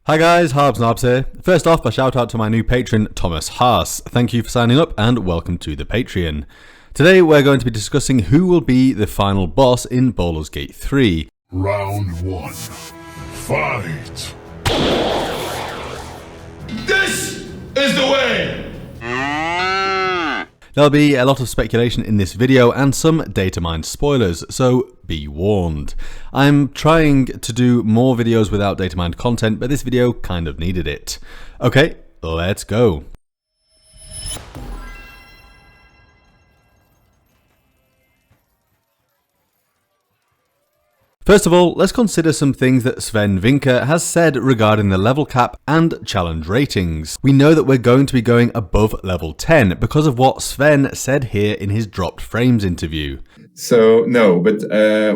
Hi guys, Harbs Narbs here. First off, a shout out to my new patron, Thomas Haas. Thank you for signing up and welcome to the Patreon. Today we're going to be discussing who will be the final boss in Baldur's Gate 3. Round 1. Fight! This is the way! There'll be a lot of speculation in this video and some data mined spoilers, so be warned. I'm trying to do more videos without data mined content, but this video kind of needed it. Okay, let's go. First of all, let's consider some things that Sven Vincke has said regarding the level cap and challenge ratings. We know that we're going to be going above level 10 because of what Sven said here in his Dropped Frames interview. So no, but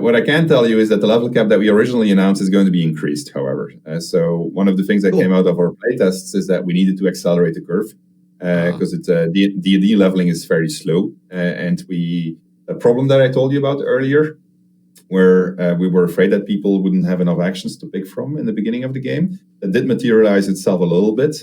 what I can tell you is that the level cap that we originally announced is going to be increased, however. So one of the things that came out of our playtests is that we needed to accelerate the curve because D&D leveling is very slow. And the problem that I told you about earlier, where we were afraid that people wouldn't have enough actions to pick from in the beginning of the game. That did materialize itself a little bit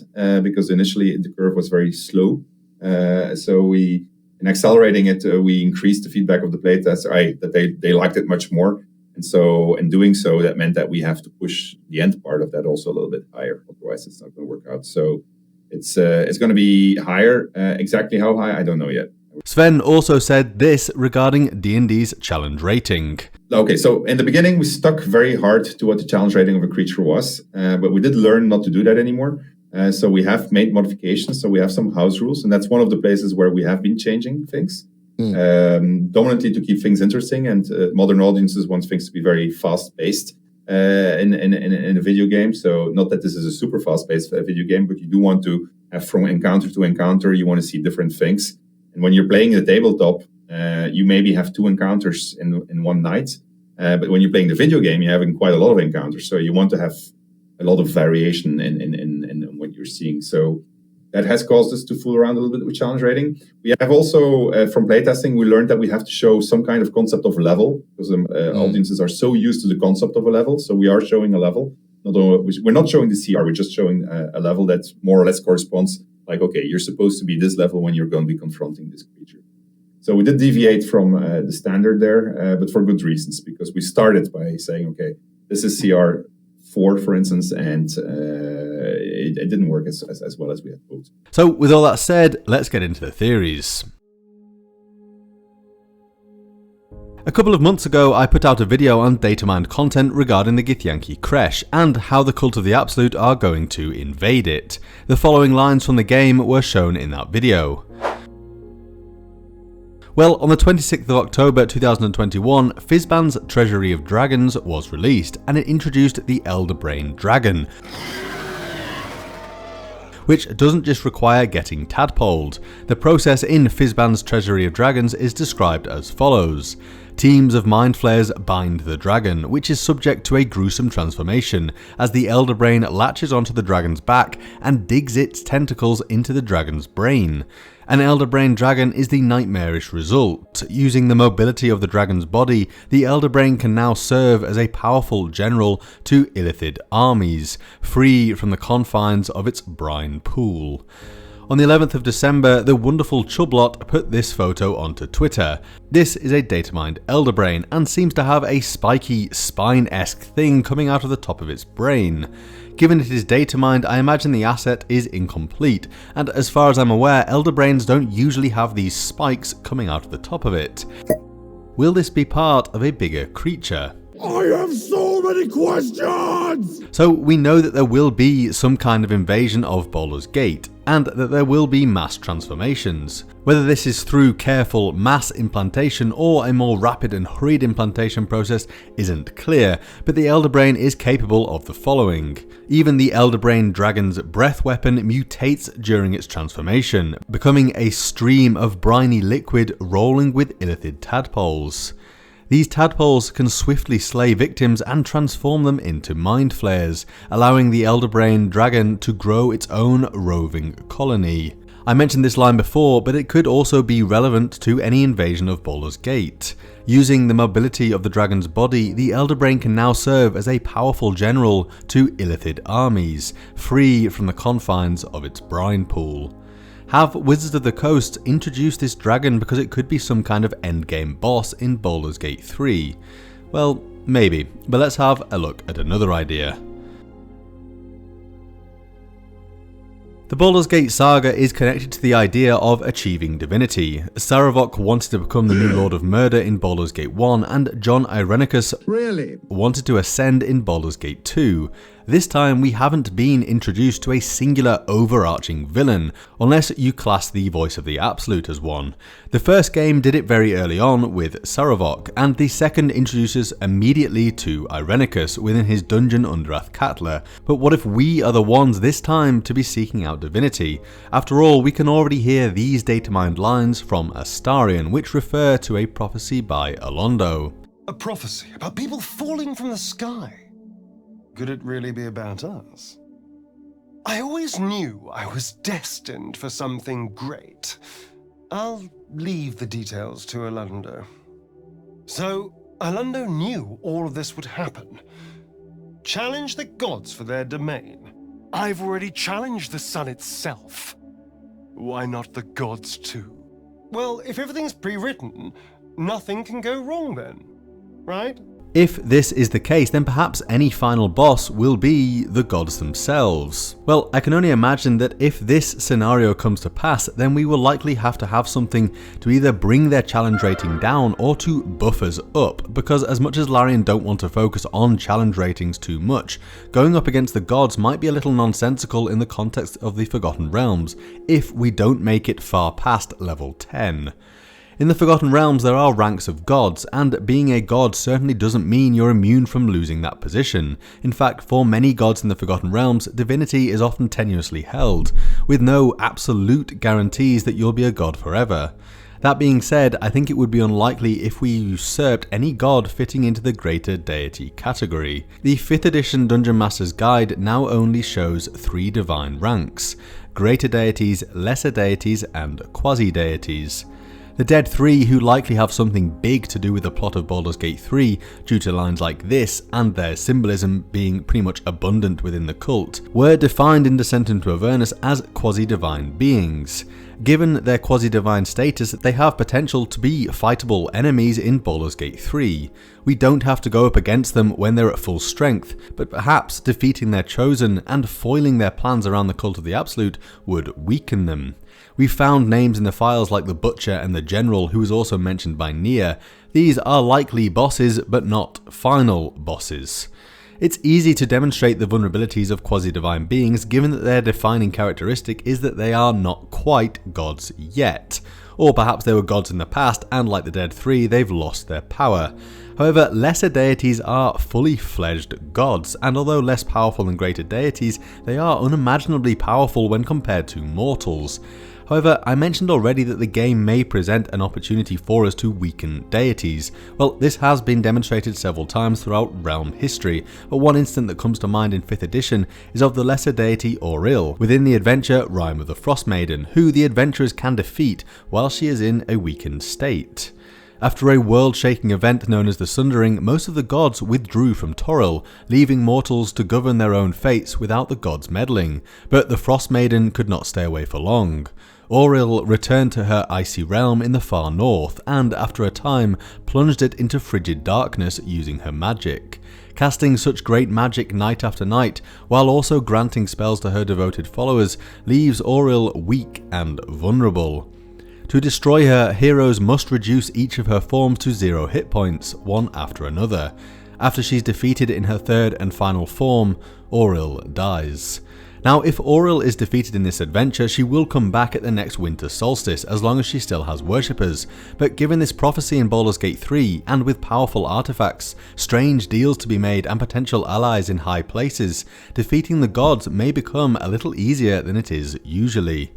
because initially the curve was very slow. So in accelerating it, we increased the feedback of the playtest, that they liked it much more. And so in doing so, that meant that we have to push the end part of that also a little bit higher. Otherwise, it's not going to work out. So it's going to be higher. Exactly how high, I don't know yet. Sven also said this regarding D&D's challenge rating. Okay, so in the beginning, we stuck very hard to what the challenge rating of a creature was, but we did learn not to do that anymore. So we have made modifications, so we have some house rules, and that's one of the places where we have been changing things, dominantly to keep things interesting, and modern audiences want things to be very fast-paced in a video game. So not that this is a super fast-paced video game, but you do want to have from encounter to encounter, you want to see different things. And when you're playing the tabletop, you maybe have 2 encounters in one night. But when you're playing the video game, you're having quite a lot of encounters. So you want to have a lot of variation in what you're seeing. So that has caused us to fool around a little bit with challenge rating. We have also, from playtesting, we learned that we have to show some kind of concept of level, because audiences are so used to the concept of a level. So we are showing a level. We're not showing the CR, we're just showing a level that more or less corresponds. Like, okay, you're supposed to be this level when you're going to be confronting this creature. So we did deviate from the standard there, but for good reasons, because we started by saying, okay, this is CR4, for instance, and it didn't work as well as we had hoped. So with all that said, let's get into the theories. A couple of months ago, I put out a video on data mined content regarding the Githyanki Creche and how the Cult of the Absolute are going to invade it. The following lines from the game were shown in that video. Well, on the 26th of October 2021, Fizban's Treasury of Dragons was released, and it introduced the Elder Brain Dragon, which doesn't just require getting tadpoled. The process in Fizban's Treasury of Dragons is described as follows. Teams of mind flayers bind the dragon, which is subject to a gruesome transformation, as the Elder Brain latches onto the dragon's back and digs its tentacles into the dragon's brain. An Elder Brain Dragon is the nightmarish result. Using the mobility of the dragon's body, the Elder Brain can now serve as a powerful general to Illithid armies, free from the confines of its brine pool. On the 11th of December, the wonderful Chublot put this photo onto Twitter. This is a data mined Elder Brain and seems to have a spiky, spine-esque thing coming out of the top of its brain. Given it is data mined, I imagine the asset is incomplete, and as far as I'm aware, Elder Brains don't usually have these spikes coming out of the top of it. Will this be part of a bigger creature? I have so many questions! So we know that there will be some kind of invasion of Baldur's Gate, and that there will be mass transformations. Whether this is through careful mass implantation or a more rapid and hurried implantation process isn't clear, but the Elder Brain is capable of the following. Even the Elder Brain Dragon's breath weapon mutates during its transformation, becoming a stream of briny liquid rolling with Illithid tadpoles. These tadpoles can swiftly slay victims and transform them into mind flayers, allowing the Elder Brain Dragon to grow its own roving colony. I mentioned this line before, but it could also be relevant to any invasion of Baldur's Gate. Using the mobility of the dragon's body, the Elder Brain can now serve as a powerful general to Illithid armies, free from the confines of its brine pool. Have Wizards of the Coast introduced this dragon because it could be some kind of endgame boss in Baldur's Gate 3? Well, maybe, but let's have a look at another idea. The Baldur's Gate saga is connected to the idea of achieving divinity. Sarevok wanted to become the new Lord of Murder in Baldur's Gate 1, and John Irenicus wanted to ascend in Baldur's Gate 2. This time we haven't been introduced to a singular overarching villain, unless you class the Voice of the Absolute as one. The first game did it very early on with Sarevok, and the second introduces immediately to Irenicus within his dungeon under Athkatla. But what if we are the ones this time to be seeking out divinity? After all, we can already hear these data-mined lines from Astarion, which refer to a prophecy by Alondo. A prophecy about people falling from the sky. Could it really be about us? I always knew I was destined for something great. I'll leave the details to Alondo. So, Alondo knew all of this would happen. Challenge the gods for their domain. I've already challenged the sun itself. Why not the gods too? Well, if everything's pre-written, nothing can go wrong then, right? If this is the case, then perhaps any final boss will be the gods themselves. Well, I can only imagine that if this scenario comes to pass, then we will likely have to have something to either bring their challenge rating down or to buff us up, because as much as Larian don't want to focus on challenge ratings too much, going up against the gods might be a little nonsensical in the context of the Forgotten Realms, if we don't make it far past level 10. In the Forgotten Realms there are ranks of gods, and being a god certainly doesn't mean you're immune from losing that position. In fact, for many gods in the Forgotten Realms, divinity is often tenuously held, with no absolute guarantees that you'll be a god forever. That being said, I think it would be unlikely if we usurped any god fitting into the greater deity category. The 5th edition Dungeon Master's Guide now only shows 3 divine ranks: greater deities, lesser deities, and quasi-deities. The Dead 3, who likely have something big to do with the plot of Baldur's Gate 3 due to lines like this and their symbolism being pretty much abundant within the cult, were defined in Descent into Avernus as quasi-divine beings. Given their quasi-divine status, they have potential to be fightable enemies in Baldur's Gate 3. We don't have to go up against them when they're at full strength, but perhaps defeating their chosen and foiling their plans around the Cult of the Absolute would weaken them. We found names in the files like the Butcher and the General, who was also mentioned by Nia. These are likely bosses, but not final bosses. It's easy to demonstrate the vulnerabilities of quasi-divine beings given that their defining characteristic is that they are not quite gods yet. Or perhaps they were gods in the past and like the Dead 3 they've lost their power. However, lesser deities are fully fledged gods, and although less powerful than greater deities, they are unimaginably powerful when compared to mortals. However, I mentioned already that the game may present an opportunity for us to weaken deities. Well, this has been demonstrated several times throughout Realm history, but one instance that comes to mind in 5th edition is of the lesser deity Auril, within the adventure Rime of the Frostmaiden, who the adventurers can defeat while she is in a weakened state. After a world-shaking event known as the Sundering, most of the gods withdrew from Toril, leaving mortals to govern their own fates without the gods meddling, but the Frostmaiden could not stay away for long. Auril returned to her icy realm in the far north, and after a time plunged it into frigid darkness using her magic. Casting such great magic night after night, while also granting spells to her devoted followers, leaves Auril weak and vulnerable. To destroy her, heroes must reduce each of her forms to 0 hit points, one after another. After she's defeated in her 3rd and final form, Auril dies. Now, if Auril is defeated in this adventure, she will come back at the next winter solstice, as long as she still has worshippers. But given this prophecy in Baldur's Gate 3, and with powerful artifacts, strange deals to be made and potential allies in high places, defeating the gods may become a little easier than it is usually.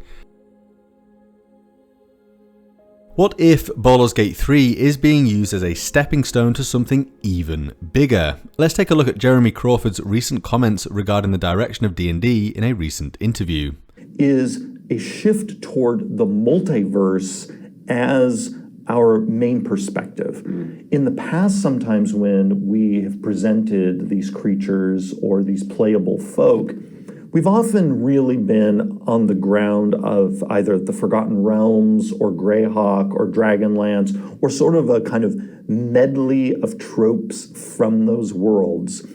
What if Baldur's Gate 3 is being used as a stepping stone to something even bigger? Let's take a look at Jeremy Crawford's recent comments regarding the direction of D&D in a recent interview. Is a shift toward the multiverse as our main perspective. In the past, sometimes when we have presented these creatures or these playable folk, we've often really been on the ground of either the Forgotten Realms or Greyhawk or Dragonlance, or sort of a kind of medley of tropes from those worlds.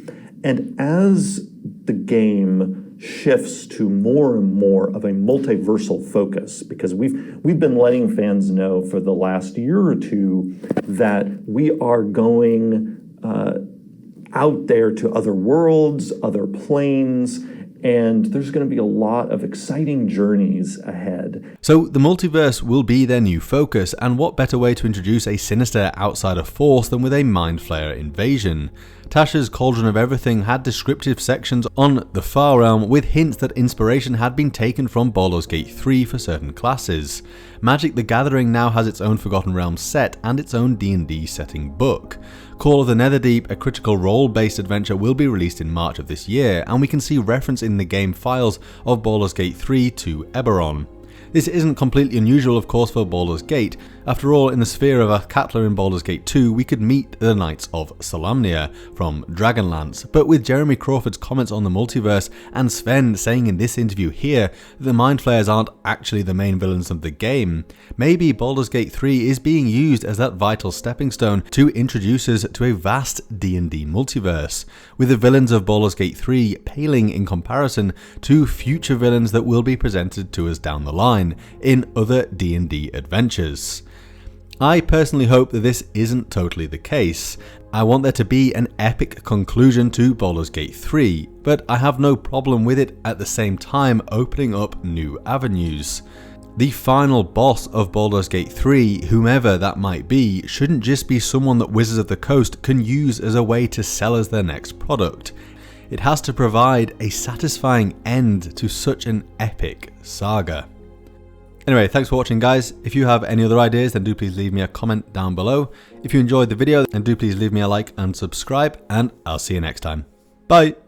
And as the game shifts to more and more of a multiversal focus, because we've been letting fans know for the last year or two that we are going out there to other worlds, other planes, and there's going to be a lot of exciting journeys ahead. So the multiverse will be their new focus, and what better way to introduce a sinister outsider force than with a Mind Flayer invasion? Tasha's Cauldron of Everything had descriptive sections on the Far Realm with hints that inspiration had been taken from Baldur's Gate 3 for certain classes. Magic the Gathering now has its own Forgotten Realms set and its own D&D setting book. Call of the Netherdeep, a critical role-based adventure, will be released in March of this year, and we can see reference in the game files of Baldur's Gate 3 to Eberron. This isn't completely unusual, of course, for Baldur's Gate. After all, in the sphere of Akatla in Baldur's Gate 2, we could meet the Knights of Solamnia from Dragonlance, but with Jeremy Crawford's comments on the multiverse and Sven saying in this interview here that the Mind Flayers aren't actually the main villains of the game, maybe Baldur's Gate 3 is being used as that vital stepping stone to introduce us to a vast D&D multiverse, with the villains of Baldur's Gate 3 paling in comparison to future villains that will be presented to us down the line in other D&D adventures. I personally hope that this isn't totally the case. I want there to be an epic conclusion to Baldur's Gate 3, but I have no problem with it at the same time opening up new avenues. The final boss of Baldur's Gate 3, whomever that might be, shouldn't just be someone that Wizards of the Coast can use as a way to sell us their next product. It has to provide a satisfying end to such an epic saga. Anyway, thanks for watching, guys. If you have any other ideas, then do please leave me a comment down below. If you enjoyed the video, then do please leave me a like and subscribe, and I'll see you next time. Bye!